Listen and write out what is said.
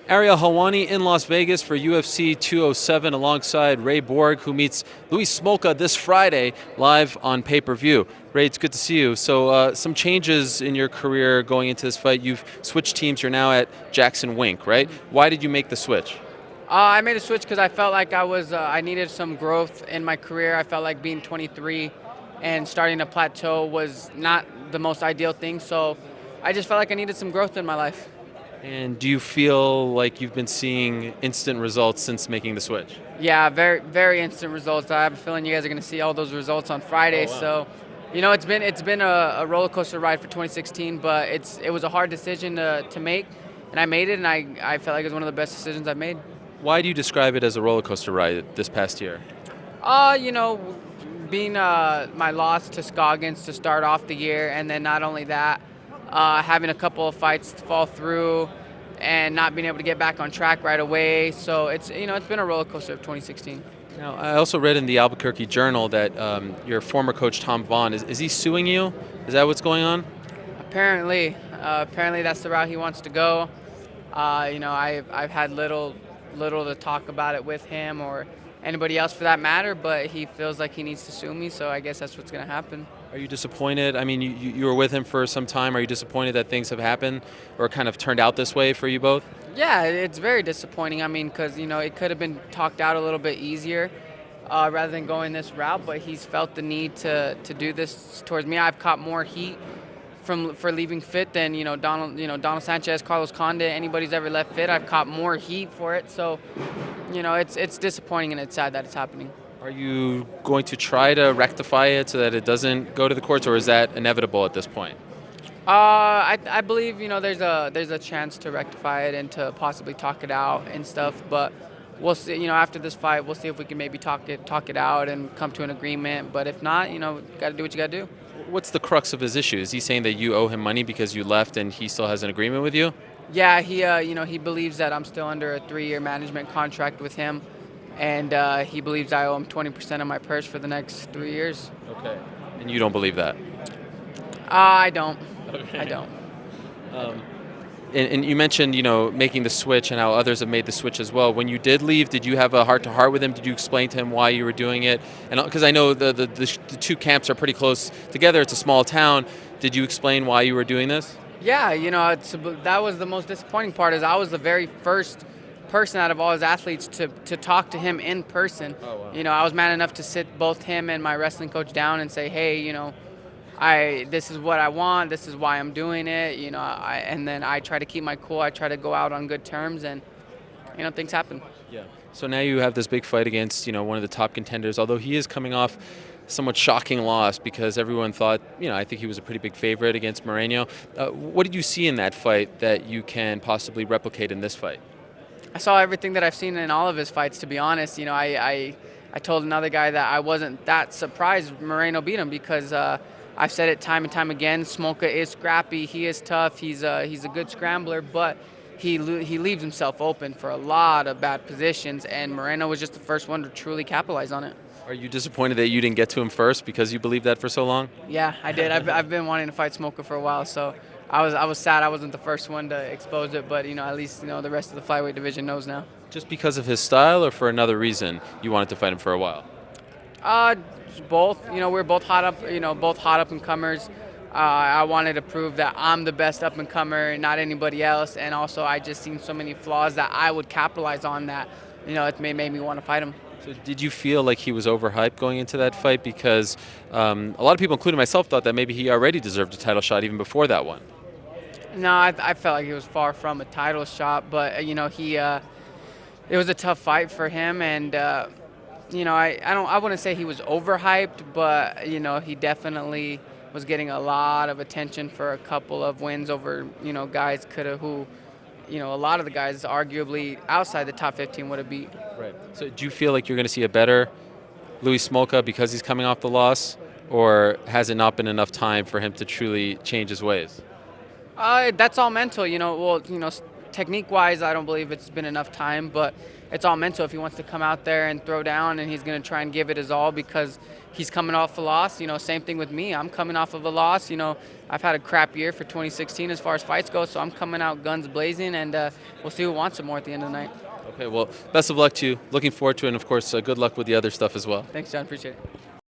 Ariel Helwani in Las Vegas for UFC 207 alongside Ray Borg, who meets Louis Smolka this Friday live on pay-per-view. Ray, it's good to see you. So some changes in your career going into this fight. You've switched teams. You're now at JacksonWink, right? Why did you make the switch? I made a switch because I felt like I needed some growth in my career. I felt like being 23 and starting a plateau was not the most ideal thing. So I just felt like I needed some growth in my life. And do you feel like you've been seeing instant results since making the switch? Yeah, very, very instant results. I have a feeling you guys are going to see all those results on Friday. Oh, wow. So, it's been a roller coaster ride for 2016, but it was a hard decision to make, and I made it, and I felt like it was one of the best decisions I've made. Why do you describe it as a roller coaster ride this past year? Being my loss to Scoggins to start off the year, and then not only that, having a couple of fights fall through and not being able to get back on track right away. So it's been a roller coaster of 2016. Now, I also read in the Albuquerque Journal that your former coach Tom Vaughn is he suing you? Is that what's going on? Apparently that's the route he wants to go. I've had little to talk about it with him or anybody else for that matter, but he feels like he needs to sue me, so I guess that's what's going to happen. Are you disappointed? I mean, you were with him for some time. Are you disappointed that things have happened or kind of turned out this way for you both? Yeah, it's very disappointing. I mean, because, it could have been talked out a little bit easier rather than going this route, but he's felt the need to do this towards me. I've caught more heat for leaving fit than, Donald Sanchez, Carlos Condit, anybody's ever left fit. I've caught more heat for it. So, it's disappointing and it's sad that it's happening. Are you going to try to rectify it so that it doesn't go to the courts, or is that inevitable at this point? I believe there's a chance to rectify it and to possibly talk it out and stuff, but we'll see. After this fight, we'll see if we can maybe talk it out and come to an agreement. But if not, got to do what you got to do. What's the crux of his issue? Is he saying that you owe him money because you left and he still has an agreement with you? Yeah, he believes that I'm still under a 3-year management contract with him, and he believes I owe him 20% of my purse for the next 3 years. Okay. And you don't believe that? I don't. Okay. I don't. And you mentioned, making the switch and how others have made the switch as well. When you did leave, did you have a heart-to-heart with him? Did you explain to him why you were doing it? And because I know the two camps are pretty close together. It's a small town. Did you explain why you were doing this? Yeah, that was the most disappointing part. Is I was the very first person out of all his athletes to talk to him in person. Oh, wow. I was man enough to sit both him and my wrestling coach down and say, hey, this is what I want. This is why I'm doing it. And then I try to keep my cool. I try to go out on good terms, and things happen. Yeah. So now you have this big fight against one of the top contenders. Although he is coming off somewhat shocking loss because everyone thought I think he was a pretty big favorite against Moreno. What did you see in that fight that you can possibly replicate in this fight? I saw everything that I've seen in all of his fights. To be honest, I told another guy that I wasn't that surprised Moreno beat him because. I've said it time and time again. Smolka is scrappy. He is tough. He's a good scrambler, but he leaves himself open for a lot of bad positions, and Moreno was just the first one to truly capitalize on it. Are you disappointed that you didn't get to him first because you believed that for so long? Yeah, I did. I've been wanting to fight Smolka for a while, so I was sad I wasn't the first one to expose it, but at least the rest of the flyweight division knows now. Just because of his style, or for another reason you wanted to fight him for a while? Both. We're both hot up and comers. I wanted to prove that I'm the best up and comer, not anybody else. And also, I just seen so many flaws that I would capitalize on that. It made me want to fight him. So did you feel like he was overhyped going into that fight? Because a lot of people, including myself, thought that maybe he already deserved a title shot even before that one. No, I felt like he was far from a title shot, but it was a tough fight for him, and. I wouldn't say he was overhyped, but he definitely was getting a lot of attention for a couple of wins over guys who a lot of the guys arguably outside the top 15 would have beat. Right. So do you feel like you're going to see a better Louis Smolka because he's coming off the loss, or has it not been enough time for him to truly change his ways? That's all mental. 10 technique-wise, I don't believe it's been enough time, but it's all mental. If he wants to come out there and throw down, and he's going to try and give it his all because he's coming off a loss. Same thing with me. I'm coming off of a loss. I've had a crap year for 2016 as far as fights go, so I'm coming out guns blazing, and we'll see who wants it more at the end of the night. Okay, well, best of luck to you. Looking forward to it, and of course, good luck with the other stuff as well. Thanks, John. Appreciate it.